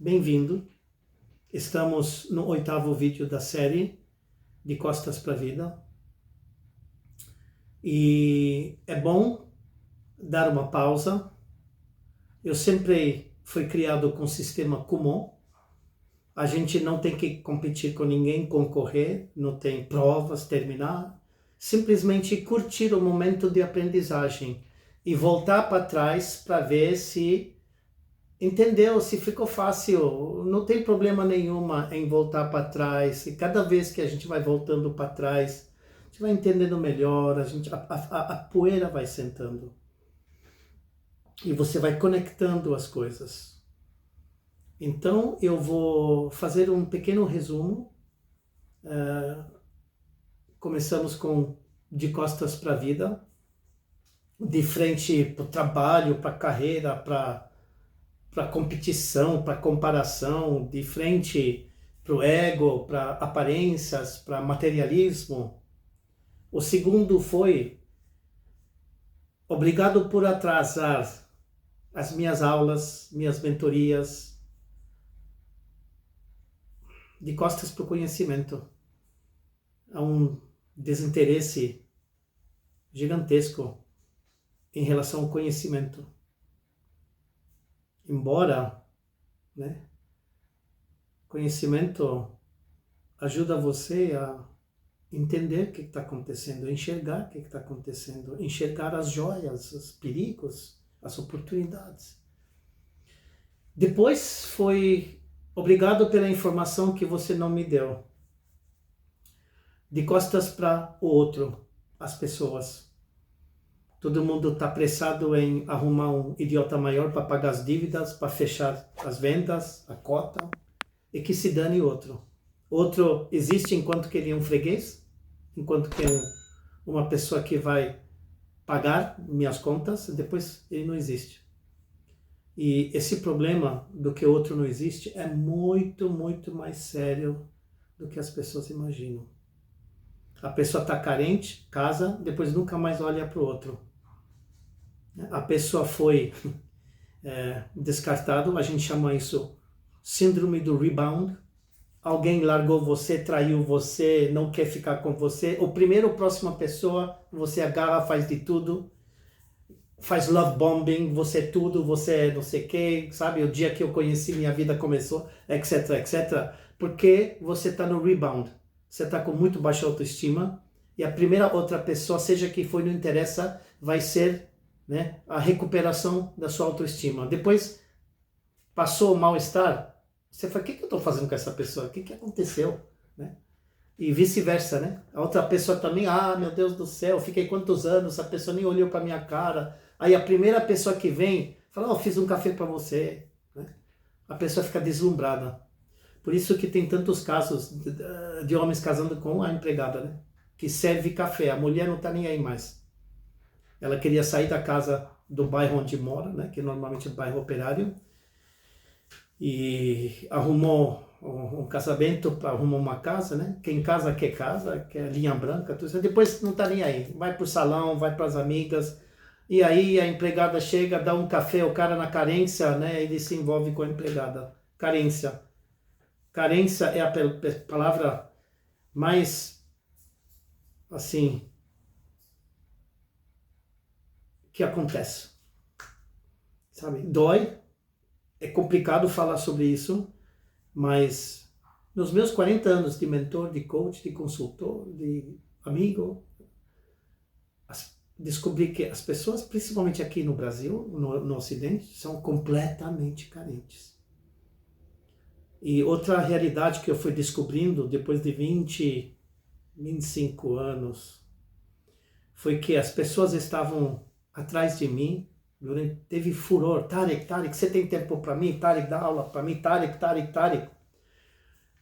bem-vindo. Estamos no 8º vídeo da série De Costas para a Vida. E é bom dar uma pausa. Eu sempre fui criado com o sistema Kumon. A gente não tem que competir com ninguém, concorrer, não tem provas, terminar. Simplesmente curtir o momento de aprendizagem e voltar para trás para ver se entendeu, se ficou fácil. Não tem problema nenhuma em voltar para trás. E cada vez que a gente vai voltando para trás, a gente vai entendendo melhor, a poeira vai sentando. E você vai conectando as coisas. Então eu vou fazer um pequeno resumo. Começamos com De Costas para a Vida, de frente para o trabalho, para a carreira, para a competição, para a comparação, de frente para o ego, para aparências, para materialismo. O segundo foi: obrigado por atrasar as minhas aulas, minhas mentorias, de costas para o conhecimento. Há um desinteresse gigantesco em relação ao conhecimento. Embora, conhecimento ajuda você a entender o que está acontecendo, a enxergar o que está acontecendo, enxergar as joias, os perigos, as oportunidades. Depois foi: obrigado pela informação que você não me deu. De costas para o outro, as pessoas. Todo mundo está apressado em arrumar um idiota maior para pagar as dívidas, para fechar as vendas, a cota, e que se dane outro. Outro existe enquanto que ele é um freguês, enquanto que é uma pessoa que vai pagar minhas contas, depois ele não existe. E esse problema do que o outro não existe é muito, muito mais sério do que as pessoas imaginam. A pessoa está carente, casa, depois nunca mais olha para o outro. A pessoa foi descartado, a gente chama isso síndrome do rebound. Alguém largou você, traiu você, não quer ficar com você. A próxima pessoa, você agarra, faz de tudo. Faz love bombing, você é tudo, você é não sei o que, sabe? O dia que eu conheci, minha vida começou, etc, etc. Porque você está no rebound. Você está com muito baixa autoestima. E a primeira outra pessoa, seja quem for, não interessa, vai ser a recuperação da sua autoestima. Depois, passou o mal-estar, você fala: o que eu estou fazendo com essa pessoa? O que aconteceu? E vice-versa, A outra pessoa também: meu Deus do céu, fiquei quantos anos, a pessoa nem olhou para minha cara. Aí a primeira pessoa que vem, fala: fiz um café para você. A pessoa fica deslumbrada. Por isso que tem tantos casos de homens casando com a empregada, que serve café. A mulher não está nem aí mais. Ela queria sair da casa do bairro onde mora, que normalmente é o bairro operário, e arrumou um casamento, arrumou uma casa, Quem casa, quer linha branca, tudo isso. Depois não está nem aí. Vai para o salão, vai para as amigas, e aí a empregada chega, dá um café, o cara na carência, ele se envolve com a empregada. Carência. Carência é a palavra mais, assim, que acontece, sabe? Dói, é complicado falar sobre isso, mas nos meus 40 anos de mentor, de coach, de consultor, de amigo, descobri que as pessoas, principalmente aqui no Brasil, no Ocidente, são completamente carentes. E outra realidade que eu fui descobrindo depois de 25 anos, foi que as pessoas estavam atrás de mim, teve furor: Tarek, você tem tempo para mim? Tarek, dá aula para mim? Tarek.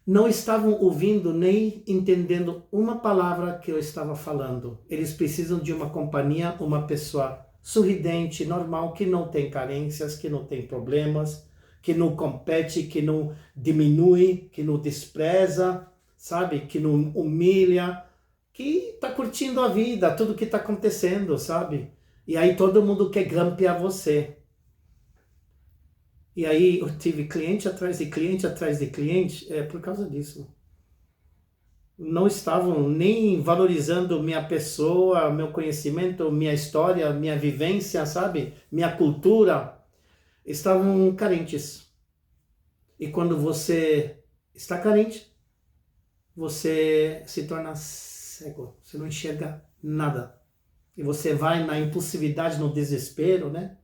Não estavam ouvindo nem entendendo uma palavra que eu estava falando. Eles precisam de uma companhia, uma pessoa sorridente, normal, que não tem carências, que não tem problemas, que não compete, que não diminui, que não despreza, sabe? Que não humilha, que está curtindo a vida, tudo que está acontecendo, sabe? E aí todo mundo quer grampear você. E aí eu tive cliente atrás de cliente atrás de cliente, por causa disso. Não estavam nem valorizando minha pessoa, meu conhecimento, minha história, minha vivência, sabe? Minha cultura. Estavam carentes. E quando você está carente, você se torna cego. Você não enxerga nada. E você vai na impulsividade, no desespero, né?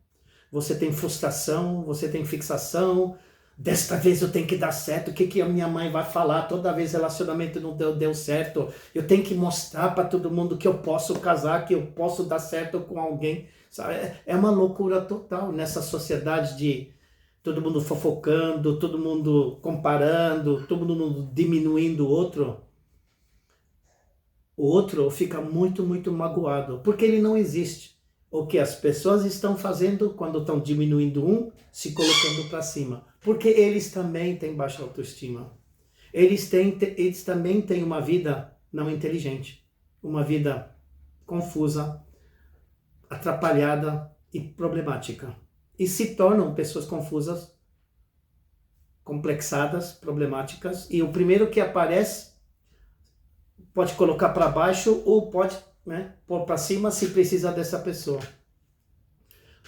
Você tem frustração, você tem fixação. Desta vez eu tenho que dar certo. O que que a minha mãe vai falar? Toda vez relacionamento não deu certo. Eu tenho que mostrar para todo mundo que eu posso casar, que eu posso dar certo com alguém. Sabe? É uma loucura total nessa sociedade de todo mundo fofocando, todo mundo comparando, todo mundo diminuindo o outro. O outro fica muito, muito magoado, porque ele não existe. O que as pessoas estão fazendo quando estão diminuindo um, se colocando para cima. Porque eles também têm baixa autoestima. Eles também têm uma vida não inteligente. Uma vida confusa, atrapalhada e problemática. E se tornam pessoas confusas, complexadas, problemáticas. E o primeiro que aparece pode colocar para baixo ou pode, né, pôr para cima se precisar dessa pessoa.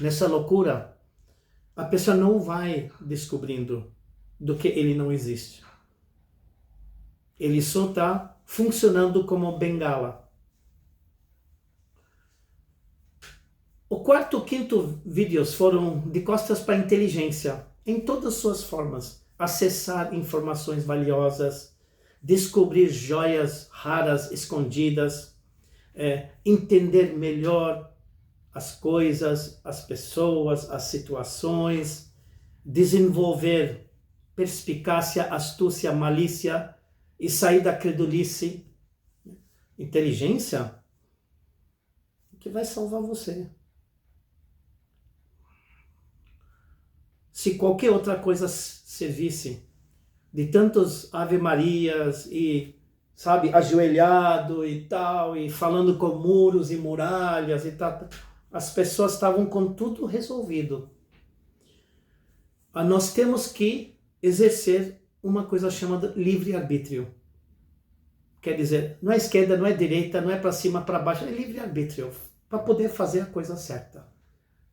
Nessa loucura, a pessoa não vai descobrindo do que ele não existe. Ele só está funcionando como bengala. O quarto e quinto vídeos foram de costas para a inteligência, em todas suas formas. Acessar informações valiosas, descobrir joias raras escondidas, entender melhor as coisas, as pessoas, as situações, desenvolver perspicácia, astúcia, malícia e sair da credulice. Inteligência que vai salvar você. Se qualquer outra coisa servisse, de tantos Ave Marias e, sabe, ajoelhado e tal, e falando com muros e muralhas e tal, as pessoas estavam com tudo resolvido. Nós temos que exercer uma coisa chamada livre-arbítrio. Quer dizer, não é esquerda, não é direita, não é para cima, para baixo, é livre-arbítrio, para poder fazer a coisa certa,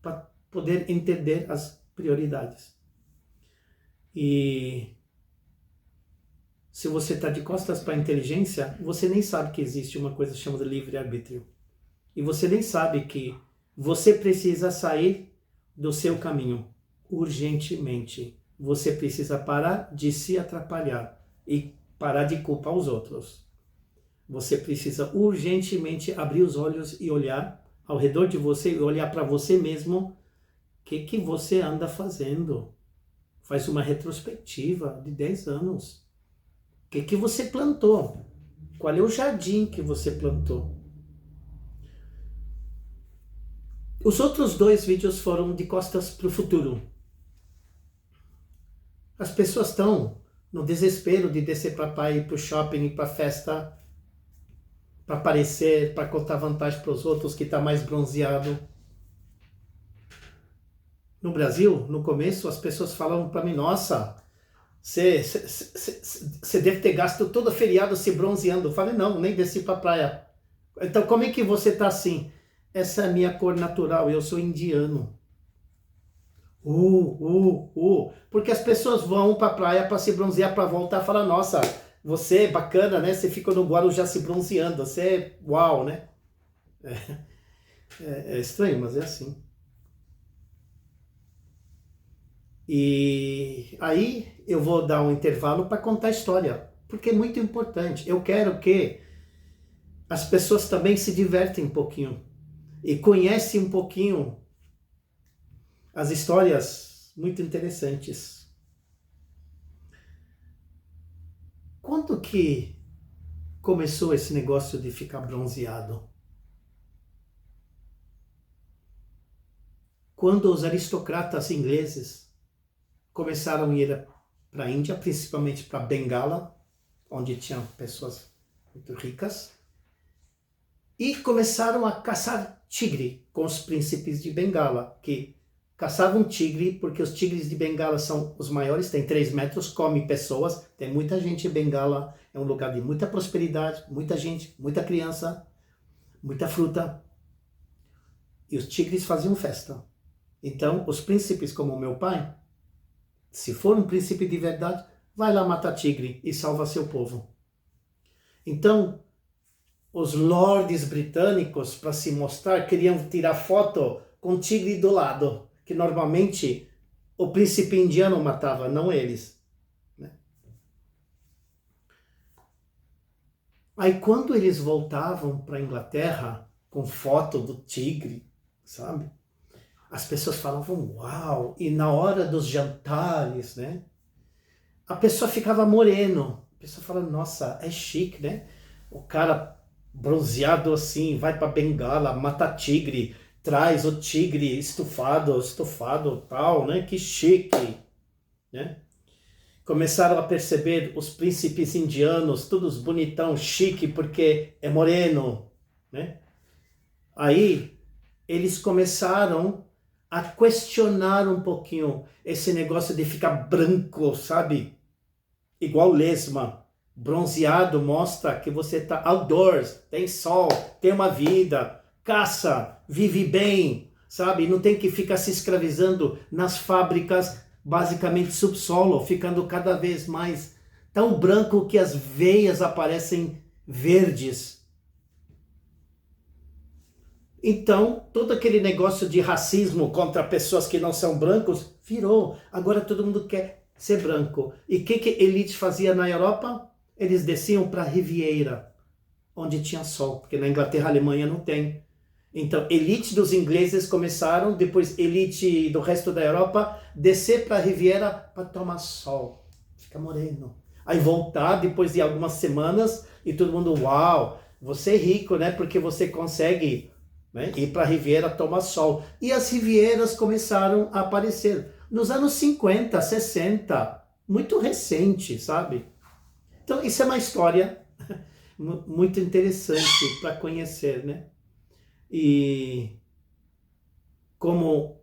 para poder entender as prioridades. E se você está de costas para a inteligência, você nem sabe que existe uma coisa chamada livre-arbítrio. E você nem sabe que você precisa sair do seu caminho urgentemente. Você precisa parar de se atrapalhar e parar de culpar os outros. Você precisa urgentemente abrir os olhos e olhar ao redor de você e olhar para você mesmo. O que você anda fazendo? Faz uma retrospectiva de 10 anos. O que você plantou? Qual é o jardim que você plantou? Os outros 2 vídeos foram de costas para o futuro. As pessoas estão no desespero de descer para a praia, ir para o shopping, ir para a festa, para aparecer, para contar vantagem para os outros que está mais bronzeado. No Brasil, no começo, as pessoas falavam para mim, nossa, você deve ter gasto todo feriado se bronzeando. Eu falei, não, nem desci para a praia. Então, como é que você está assim? Essa é a minha cor natural, eu sou indiano. Porque as pessoas vão para a praia para se bronzear, para voltar e falar, nossa, você é bacana, né? Você fica no Guarujá se bronzeando, você é uau, né? É estranho, mas é assim. E aí eu vou dar um intervalo para contar a história, porque é muito importante. Eu quero que as pessoas também se divertem um pouquinho e conhecem um pouquinho as histórias muito interessantes. Quando que começou esse negócio de ficar bronzeado? Quando os aristocratas ingleses começaram a ir para a Índia, principalmente para Bengala, onde tinham pessoas muito ricas, e começaram a caçar tigre com os príncipes de Bengala, que caçava um tigre, porque os tigres de Bengala são os maiores, tem 3 metros, come pessoas, tem muita gente em Bengala, é um lugar de muita prosperidade, muita gente, muita criança, muita fruta. E os tigres faziam festa. Então, os príncipes como o meu pai, se for um príncipe de verdade, vai lá matar tigre e salva seu povo. Então, os lordes britânicos, para se mostrar, queriam tirar foto com tigre do lado, que normalmente o príncipe indiano matava, não eles. Né? Aí quando eles voltavam para a Inglaterra com foto do tigre, sabe? As pessoas falavam, uau! E na hora dos jantares, né? A pessoa ficava moreno. A pessoa fala, nossa, é chique, né? O cara bronzeado assim, vai para Bengala, mata tigre, traz o tigre estufado, tal, né? Que chique, né? Começaram a perceber os príncipes indianos, todos bonitão, chique, porque é moreno, né? Aí eles começaram a questionar um pouquinho esse negócio de ficar branco, sabe? Igual lesma. Bronzeado mostra que você está outdoors, tem sol, tem uma vida, caça, vive bem, sabe? Não tem que ficar se escravizando nas fábricas, basicamente subsolo, ficando cada vez mais tão branco que as veias aparecem verdes. Então, todo aquele negócio de racismo contra pessoas que não são brancos virou. Agora todo mundo quer ser branco. E o que a elite fazia na Europa? Eles desciam para a Riviera, onde tinha sol, porque na Inglaterra, Alemanha não tem. Então, elite dos ingleses começaram, depois elite do resto da Europa, descer para a Riviera para tomar sol. Fica moreno. Aí voltar depois de algumas semanas e todo mundo, uau, você é rico, né? Porque você consegue, né, ir para a Riviera tomar sol. E as Rivieras começaram a aparecer nos anos 50, 60, muito recente, sabe? Então, isso é uma história muito interessante para conhecer, né? E como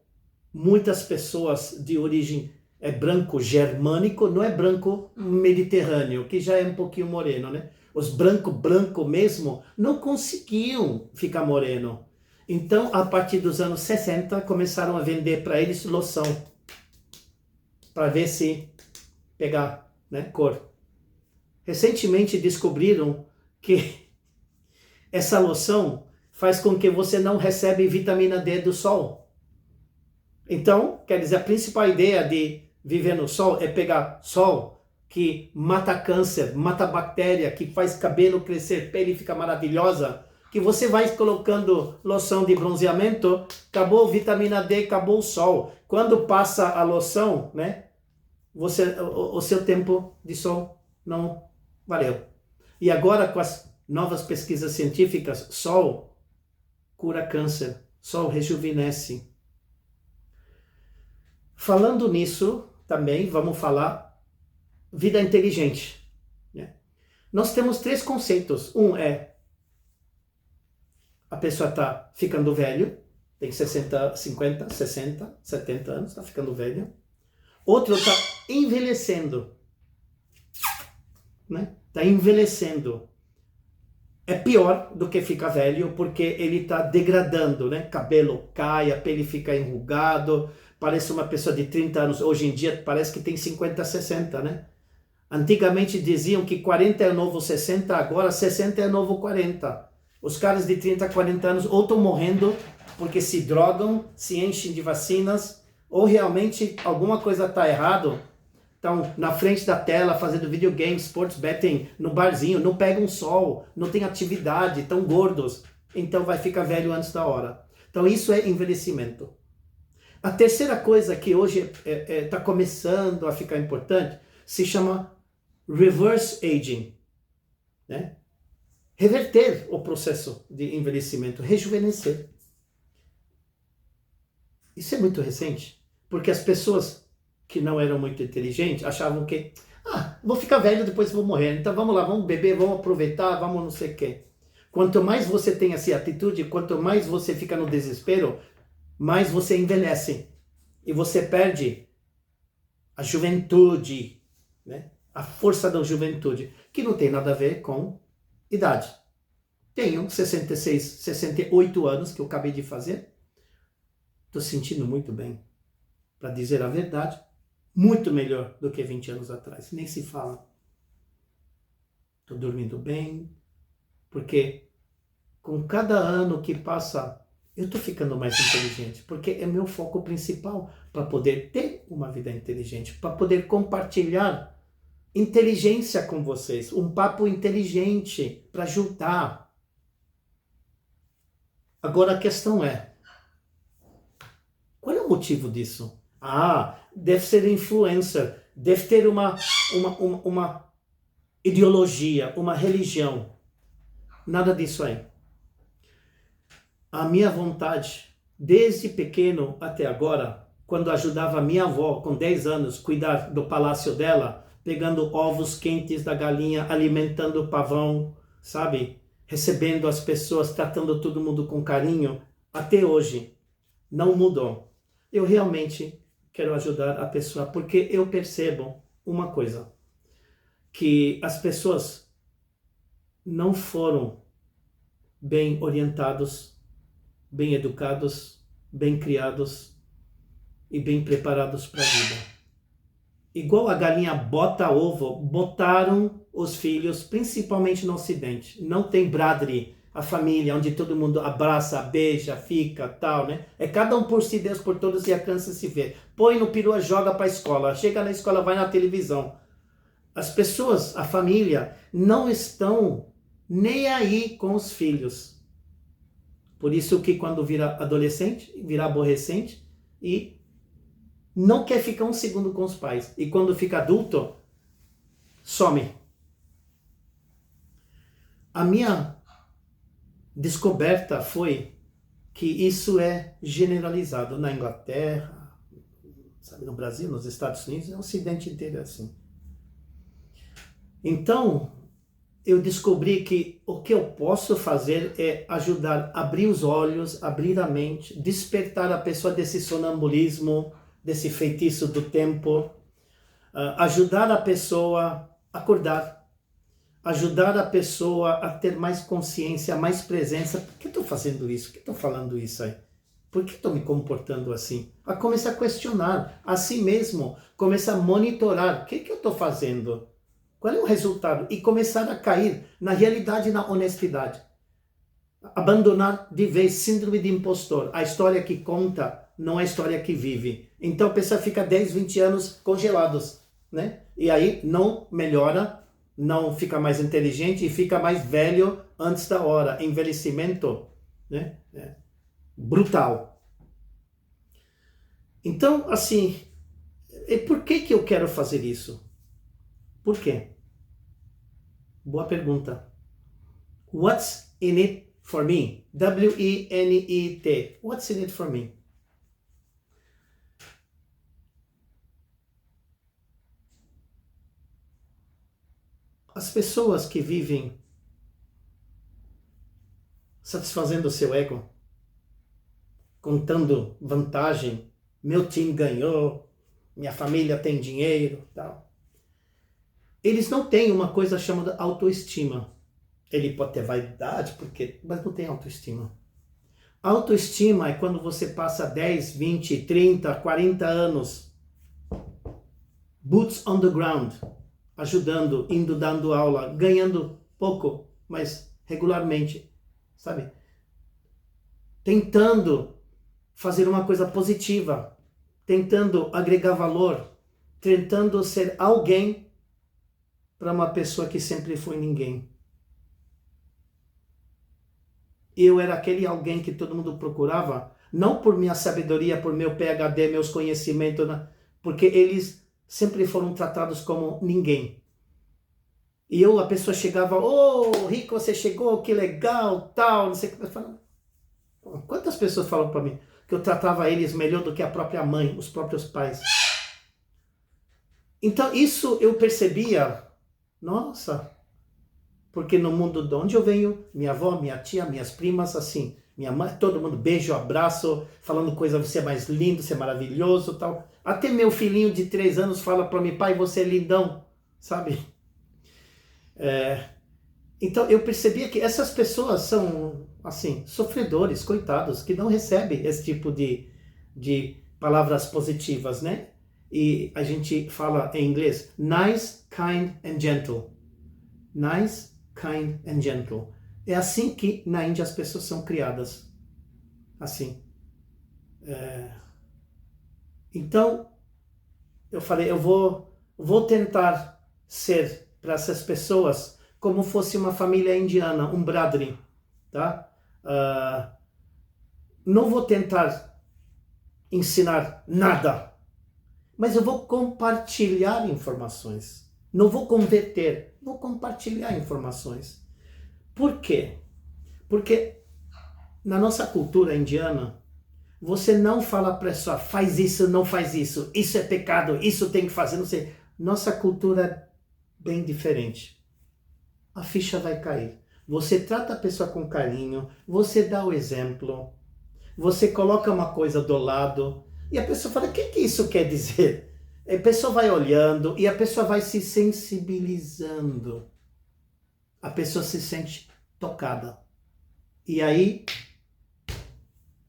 muitas pessoas de origem branco germânico, não é branco mediterrâneo, que já é um pouquinho moreno, né? Os branco mesmo não conseguiam ficar moreno. Então, a partir dos anos 60, começaram a vender para eles loção, para ver se pegar, né, cor. Recentemente descobriram que essa loção faz com que você não recebe vitamina D do sol. Então, quer dizer, a principal ideia de viver no sol é pegar sol que mata câncer, mata bactéria, que faz cabelo crescer, pele fica maravilhosa, que você vai colocando loção de bronzeamento, acabou vitamina D, acabou o sol. Quando passa a loção, né, o seu tempo de sol não valeu. E agora, com as novas pesquisas científicas, sol cura câncer, sol rejuvenesce. Falando nisso, também vamos falar vida inteligente. Né? Nós temos 3 conceitos. Um é a pessoa está ficando velho, tem 60, 50, 60, 70 anos, está ficando velho. Outro está envelhecendo. Né? Está envelhecendo. É pior do que ficar velho, porque ele está degradando, né? Cabelo cai, a pele fica enrugado, parece uma pessoa de 30 anos. Hoje em dia parece que tem 50, 60, né? Antigamente diziam que 40 é novo 60, agora 60 é novo 40. Os caras de 30, 40 anos ou estão morrendo porque se drogam, se enchem de vacinas, ou realmente alguma coisa está errado. Estão na frente da tela fazendo videogame, sports betting, no barzinho, não pegam sol, não tem atividade, estão gordos. Então vai ficar velho antes da hora. Então isso é envelhecimento. A terceira coisa que hoje está começando a ficar importante se chama reverse aging. Né? Reverter o processo de envelhecimento, rejuvenescer. Isso é muito recente, porque as pessoas que não eram muito inteligentes achavam que vou ficar velho, depois vou morrer, então vamos lá, vamos beber, vamos aproveitar, vamos não sei o quê. Quanto mais você tem essa atitude, quanto mais você fica no desespero, mais você envelhece. E você perde a juventude, né? A força da juventude, que não tem nada a ver com idade. Tenho 66, 68 anos que eu acabei de fazer. Estou sentindo muito bem. Para dizer a verdade, muito melhor do que 20 anos atrás. Nem se fala. Estou dormindo bem, porque com cada ano que passa, eu estou ficando mais inteligente, porque é meu foco principal para poder ter uma vida inteligente, para poder compartilhar inteligência com vocês, um papo inteligente para ajudar. Agora a questão é, qual é o motivo disso? Deve ser influencer, deve ter uma ideologia, uma religião. Nada disso aí. A minha vontade, desde pequeno até agora, quando ajudava a minha avó, com 10 anos, cuidar do palácio dela, pegando ovos quentes da galinha, alimentando o pavão, sabe? Recebendo as pessoas, tratando todo mundo com carinho, até hoje, não mudou. Eu realmente quero ajudar a pessoa, porque eu percebo uma coisa, que as pessoas não foram bem orientados, bem educados, bem criados e bem preparados para a vida. Igual a galinha bota ovo, botaram os filhos, principalmente no Ocidente. Não tem bradri, a família, onde todo mundo abraça, beija, fica, tal, né? É cada um por si, Deus por todos, e a criança se vê. Põe no perua, joga para a escola. Chega na escola, vai na televisão. As pessoas, a família, não estão nem aí com os filhos. Por isso que quando vira adolescente, vira aborrecente e não quer ficar um segundo com os pais. E quando fica adulto, some. A minha descoberta foi que isso é generalizado na Inglaterra, sabe, no Brasil, nos Estados Unidos, no Ocidente inteiro é assim. Então, eu descobri que o que eu posso fazer é ajudar a abrir os olhos, abrir a mente, despertar a pessoa desse sonambulismo, desse feitiço do tempo, ajudar a pessoa a acordar, ajudar a pessoa a ter mais consciência, mais presença. Por que eu estou fazendo isso? Por que estou falando isso aí? Por que estou me comportando assim? A começar a questionar a si mesmo, começar a monitorar. O que eu estou fazendo? Qual é o resultado? E começar a cair na realidade e na honestidade. Abandonar de vez síndrome de impostor. A história que conta não é a história que vive. Então a pessoa fica 10, 20 anos congelados, né? E aí não melhora, não fica mais inteligente e fica mais velho antes da hora. Envelhecimento, né? Brutal. Então, assim, e por que eu quero fazer isso? Por quê? Boa pergunta. What's in it for me? W-E-N-E-T. What's in it for me? As pessoas que vivem satisfazendo o seu ego, contando vantagem, meu time ganhou, minha família tem dinheiro, tal. Eles não têm uma coisa chamada autoestima. Ele pode ter vaidade, mas não tem autoestima. Autoestima é quando você passa 10, 20, 30, 40 anos boots on the ground, ajudando, indo, dando aula, ganhando pouco, mas regularmente, sabe? Tentando fazer uma coisa positiva, tentando agregar valor, tentando ser alguém para uma pessoa que sempre foi ninguém. Eu era aquele alguém que todo mundo procurava, não por minha sabedoria, por meu PhD, meus conhecimentos, porque eles sempre foram tratados como ninguém. E a pessoa chegava, Rico, você chegou, que legal, tal, não sei o que. Eu falava, quantas pessoas falam para mim que eu tratava eles melhor do que a própria mãe, os próprios pais? Então isso eu percebia. Nossa, porque no mundo de onde eu venho, minha avó, minha tia, minhas primas, assim, minha mãe, todo mundo beijo, abraço, falando coisa, você é mais lindo, você é maravilhoso, tal. Até meu filhinho de 3 anos fala para mim, pai, você é lindão, sabe? Então eu percebia que essas pessoas são, assim, sofredores, coitados, que não recebem esse tipo de palavras positivas, né? E a gente fala em inglês, nice, kind and gentle. Nice, kind and gentle. É assim que na Índia as pessoas são criadas. Assim. Então, eu falei, eu vou tentar ser para essas pessoas como fosse uma família indiana, um Bradri, tá? Não vou tentar ensinar nada, mas eu vou compartilhar informações. Não vou converter, vou compartilhar informações. Por quê? Porque na nossa cultura indiana, você não fala para a pessoa, faz isso, não faz isso, isso é pecado, isso tem que fazer, não sei. Nossa cultura é bem diferente. A ficha vai cair. Você trata a pessoa com carinho, você dá o exemplo, você coloca uma coisa do lado e a pessoa fala, o que isso quer dizer? A pessoa vai olhando e a pessoa vai se sensibilizando. A pessoa se sente tocada. E aí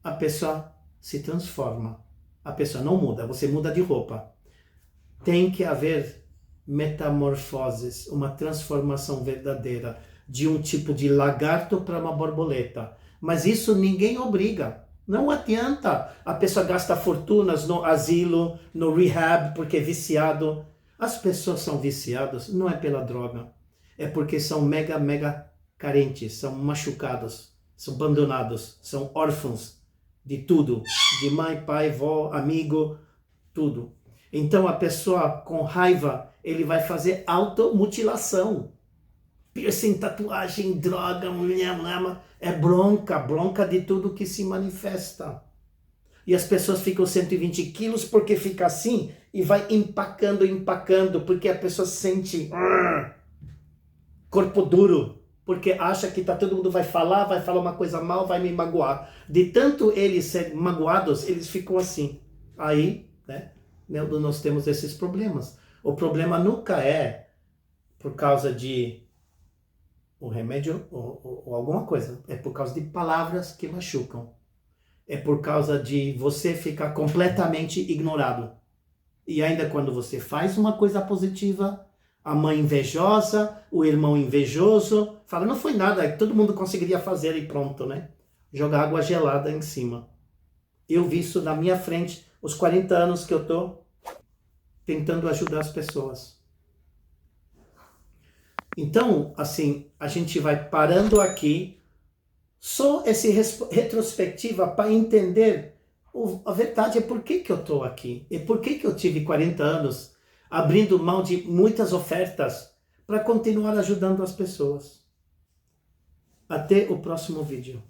a pessoa se transforma. A pessoa não muda, você muda de roupa. Tem que haver metamorfoses, uma transformação verdadeira de um tipo de lagarto para uma borboleta. Mas isso ninguém obriga. Não adianta. A pessoa gasta fortunas no asilo, no rehab, porque é viciado. As pessoas são viciadas, não é pela droga. É porque são mega carentes, são machucados, são abandonados, são órfãos de tudo. De mãe, pai, vó, amigo, tudo. Então a pessoa com raiva, ele vai fazer automutilação. Piercing, tatuagem, droga, é bronca de tudo que se manifesta. E as pessoas ficam 120 quilos porque fica assim e vai empacando, porque a pessoa sente corpo duro, porque acha que todo mundo vai falar uma coisa mal, vai me magoar. De tanto eles serem magoados, eles ficam assim. Aí, né, nós temos esses problemas. O problema nunca é por causa de um remédio ou alguma coisa. É por causa de palavras que machucam. É por causa de você ficar completamente ignorado. E ainda quando você faz uma coisa positiva, a mãe invejosa, o irmão invejoso, fala, não foi nada, todo mundo conseguiria fazer e pronto, né? Jogar água gelada em cima. Eu vi isso na minha frente, os 40 anos que eu tô tentando ajudar as pessoas. Então, assim, a gente vai parando aqui, só essa retrospectiva para entender a verdade é por que eu estou aqui. E por que eu tive 40 anos abrindo mão de muitas ofertas para continuar ajudando as pessoas. Até o próximo vídeo.